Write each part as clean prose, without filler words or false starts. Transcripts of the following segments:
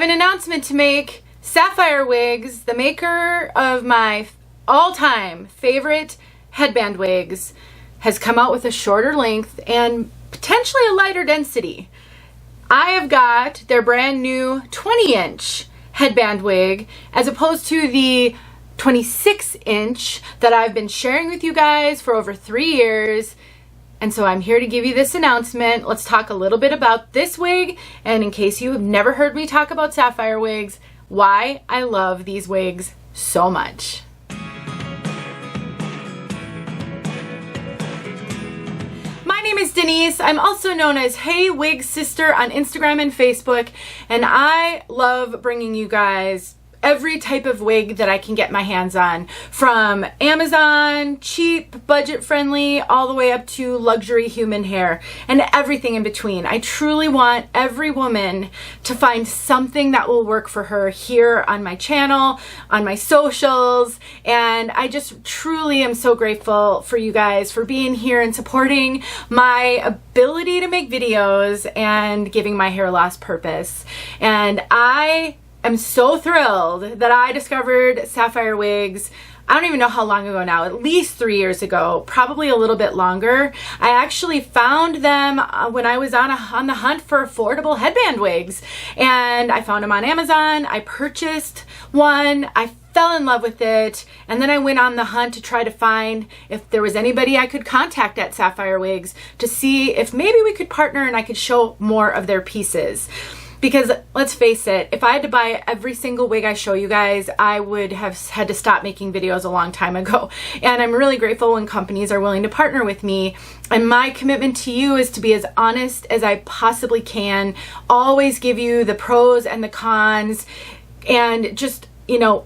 have an announcement to make. Sapphire Wigs, the maker of my all-time favorite headband wigs, has come out with a shorter length and potentially a lighter density. I have got their brand new 20-inch headband wig as opposed to the 26-inch that I've been sharing with you guys for over 3 years. And so I'm here to give you this announcement. Let's talk a little bit about this wig, and in case you have never heard me talk about Sapphire Wigs, why I love these wigs so much. My name is Denise. I'm also known as heywigsister on Instagram and Facebook, and I love bringing you guys every type of wig that I can get my hands on, from Amazon, cheap, budget-friendly, all the way up to luxury human hair and everything in between. I truly want every woman to find something that will work for her here on my channel, on my socials, and I just truly am so grateful for you guys for being here and supporting my ability to make videos and giving my hair loss purpose. And I'm so thrilled that I discovered Sapphire Wigs. I don't even know how long ago now, at least 3 years ago, probably a little bit longer. I actually found them when I was on the hunt for affordable headband wigs, and I found them on Amazon. I purchased one. I fell in love with it, and then I went on the hunt to try to find if there was anybody I could contact at Sapphire Wigs to see if maybe we could partner and I could show more of their pieces. Because let's face it, if I had to buy every single wig I show you guys, I would have had to stop making videos a long time ago. And I'm really grateful when companies are willing to partner with me. And my commitment to you is to be as honest as I possibly can, always give you the pros and the cons, and just, you know,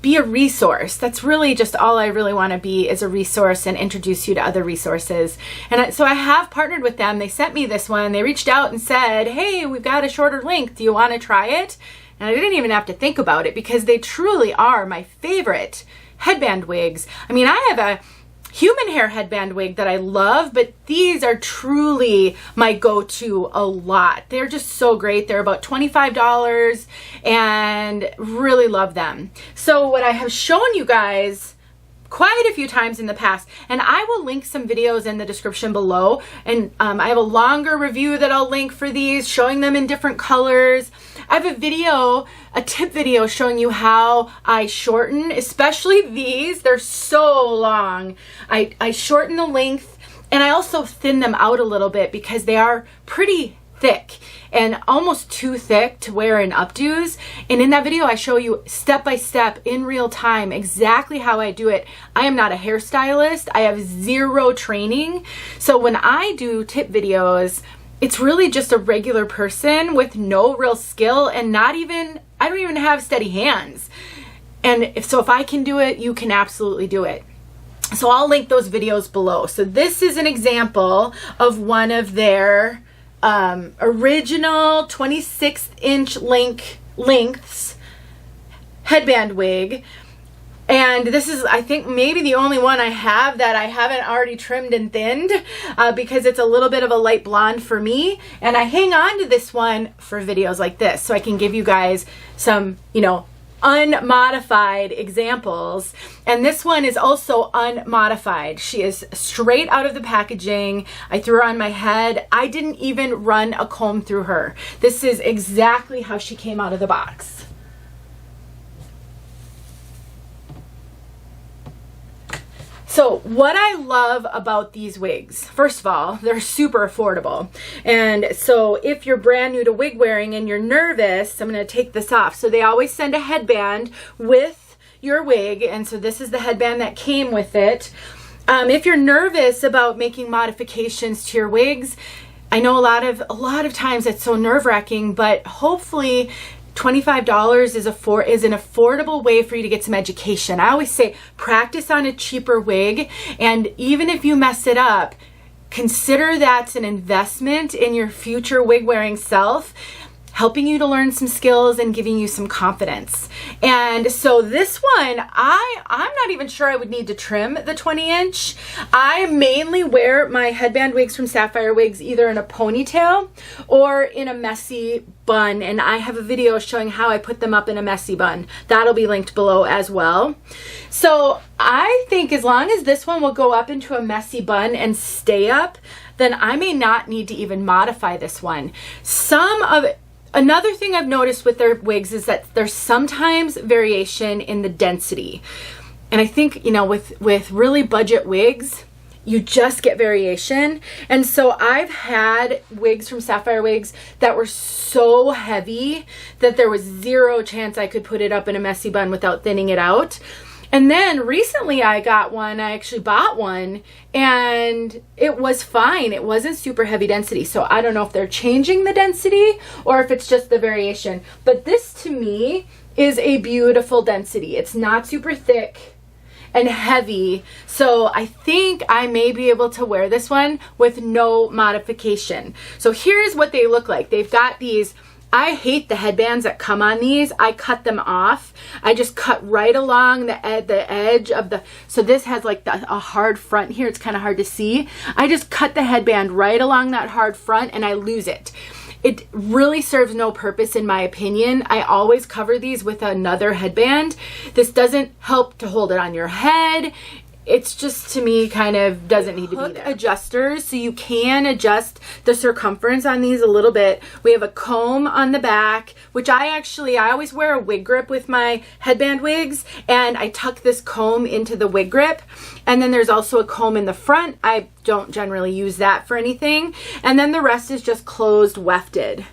be a resource. That's really just all I really want to be, is a resource and introduce you to other resources. And so I have partnered with them. They sent me this one. They reached out and said, hey, we've got a shorter length. Do you want to try it? And I didn't even have to think about it because they truly are my favorite headband wigs. I mean, I have a human hair headband wig that I love, but these are truly my go-to a lot. They're just so great. They're about $25 and really love them. So what I have shown you guys quite a few times in the past, and I will link some videos in the description below, and I have a longer review that I'll link for these, showing them in different colors. I have a video, a tip video showing you how I shorten, especially these. They're so long. I shorten the length, and I also thin them out a little bit because they are pretty thick and almost too thick to wear in updos. And in that video, I show you step by step in real time exactly how I do it. I am not a hairstylist. I have zero training. So when I do tip videos, it's really just a regular person with no real skill, and I don't even have steady hands. And if I can do it, you can absolutely do it. So I'll link those videos below. So this is an example of one of their original 26-inch lengths headband wig. And this is, I think, maybe the only one I have that I haven't already trimmed and thinned because it's a little bit of a light blonde for me. And I hang on to this one for videos like this so I can give you guys some, you know, unmodified examples. And this one is also unmodified. She is straight out of the packaging. I threw her on my head. I didn't even run a comb through her. This is exactly how she came out of the box. So what I love about these wigs, first of all, they're super affordable. And so if you're brand new to wig wearing and you're nervous, I'm going to take this off. So they always send a headband with your wig. And so this is the headband that came with it. If you're nervous about making modifications to your wigs, I know a lot of times it's so nerve-wracking, but hopefully $25 is an affordable way for you to get some education. I always say practice on a cheaper wig, and even if you mess it up, consider that's an investment in your future wig wearing self. helping you to learn some skills and giving you some confidence. And so this one, I'm not even sure I would need to trim the 20-inch. I mainly wear my headband wigs from Sapphire Wigs either in a ponytail or in a messy bun, and I have a video showing how I put them up in a messy bun. That'll be linked below as well. So I think as long as this one will go up into a messy bun and stay up, then I may not need to even modify this one. Another thing I've noticed with their wigs is that there's sometimes variation in the density. And I think, you know, with really budget wigs, you just get variation. And so I've had wigs from Sapphire Wigs that were so heavy that there was zero chance I could put it up in a messy bun without thinning it out. And then recently I actually bought one, and it was fine. It wasn't super heavy density. So I don't know if they're changing the density or if it's just the variation. But this to me is a beautiful density. It's not super thick and heavy. So I think I may be able to wear this one with no modification. So here's what they look like. They've got these, I hate the headbands that come on these. I cut them off. I just cut right along the edge of the, so this has like a hard front here. It's kind of hard to see. I just cut the headband right along that hard front and I lose it. It really serves no purpose in my opinion. I always cover these with another headband. This doesn't help to hold it on your head. It's just, to me, kind of doesn't need to be there. Adjusters, so you can adjust the circumference on these a little bit. We have a comb on the back, which I always wear a wig grip with my headband wigs, and I tuck this comb into the wig grip. And then there's also a comb in the front. I don't generally use that for anything. And then the rest is just closed wefted.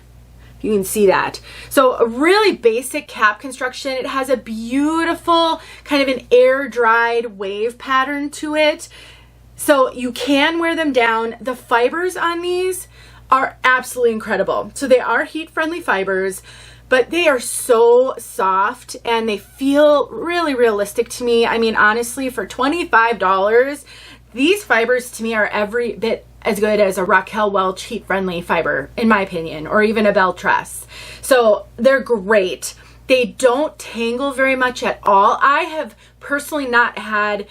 You can see that. So a really basic cap construction. It has a beautiful kind of an air dried wave pattern to it. So you can wear them down. The fibers on these are absolutely incredible. So they are heat friendly fibers, but they are so soft and they feel really realistic to me. I mean, honestly, for $25, these fibers to me are every bit as good as a Raquel Welch heat-friendly fiber, in my opinion, or even a 𝘠. So they're great. They don't tangle very much at all. I have personally not had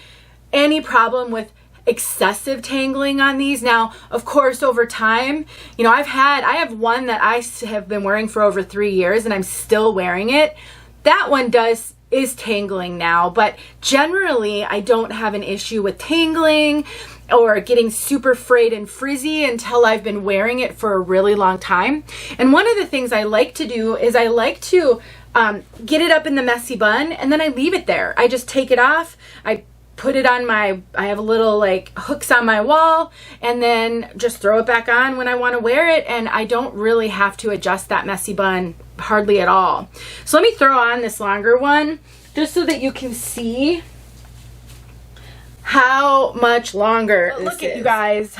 any problem with excessive tangling on these. Now, of course, over time, you know, I have one that I have been wearing for over 3 years and I'm still wearing it. That one is tangling now, but generally I don't have an issue with tangling or getting super frayed and frizzy until I've been wearing it for a really long time. And one of the things I like to do is I like to get it up in the messy bun and then I leave it there. I just take it off. I put it on I have a little like hooks on my wall and then just throw it back on when I want to wear it, and I don't really have to adjust that messy bun hardly at all. So let me throw on this longer one just so that you can see how much longer this is. You guys.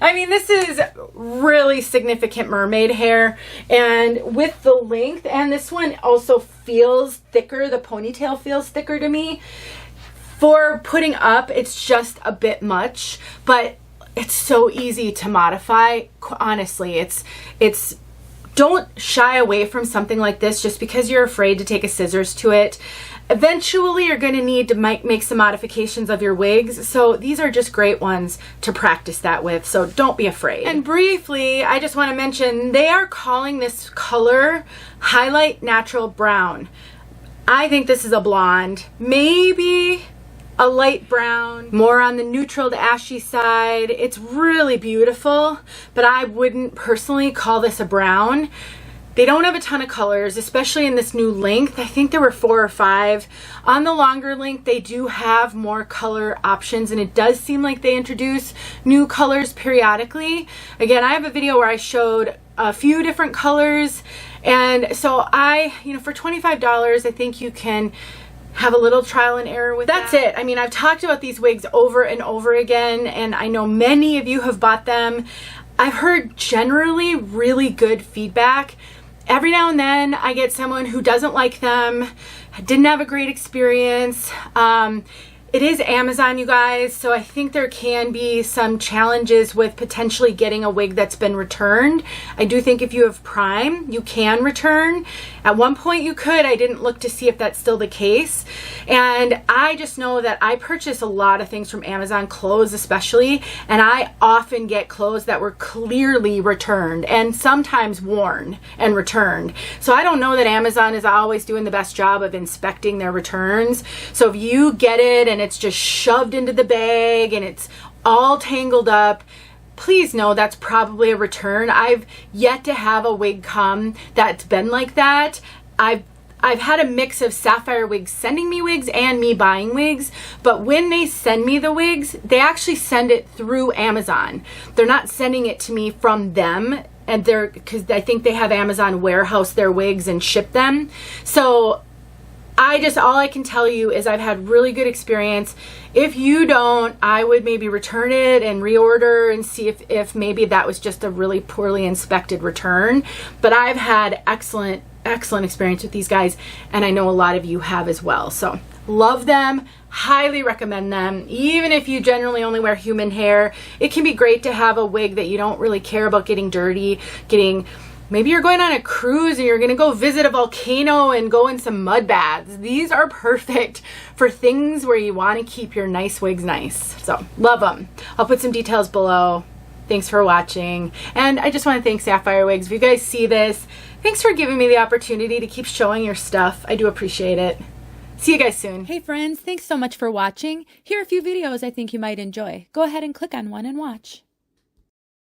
I mean, this is really significant mermaid hair, and with the length, and this one also feels thicker. The ponytail feels thicker to me. For putting up, it's just a bit much, but it's so easy to modify. Honestly, it's don't shy away from something like this just because you're afraid to take a scissors to it. Eventually, you're going to need to make some modifications of your wigs, so these are just great ones to practice that with, so don't be afraid. And briefly, I just want to mention, they are calling this color Highlight Natural Brown. I think this is a blonde, maybe a light brown, more on the neutral to ashy side. It's really beautiful, but I wouldn't personally call this a brown. They don't have a ton of colors, especially in this new length. I think there were 4 or 5. On the longer length, they do have more color options, and it does seem like they introduce new colors periodically. Again, I have a video where I showed a few different colors, and so for $25, I think you can have a little trial and error with that. That's it. I mean, I've talked about these wigs over and over again, and I know many of you have bought them. I've heard generally really good feedback. Every now and then I get someone who doesn't like them, didn't have a great experience. It is Amazon, you guys, so I think there can be some challenges with potentially getting a wig that's been returned. I do think if you have Prime, you can return. At one point you could. I didn't look to see if that's still the case. And I just know that I purchase a lot of things from Amazon, clothes especially, and I often get clothes that were clearly returned and sometimes worn and returned. So I don't know that Amazon is always doing the best job of inspecting their returns. So if you get it and it's just shoved into the bag and it's all tangled up, please know that's probably a return. I've yet to have a wig come that's been like that. I've had a mix of Sapphire Wigs sending me wigs and me buying wigs, but when they send me the wigs, they actually send it through Amazon. They're not sending it to me from them, and because I think they have Amazon warehouse their wigs and ship them. So all I can tell you is I've had really good experience. If you don't, I would maybe return it and reorder and see if maybe that was just a really poorly inspected return. But I've had excellent experience with these guys, and I know a lot of you have as well. So love them, highly recommend them. Even if you generally only wear human hair, it can be great to have a wig that you don't really care about getting dirty, maybe you're going on a cruise and you're going to go visit a volcano and go in some mud baths. These are perfect for things where you want to keep your nice wigs nice. So love them. I'll put some details below. Thanks for watching. And I just want to thank Sapphire Wigs. If you guys see this, thanks for giving me the opportunity to keep showing your stuff. I do appreciate it. See you guys soon. Hey friends, thanks so much for watching. Here are a few videos I think you might enjoy. Go ahead and click on one and watch.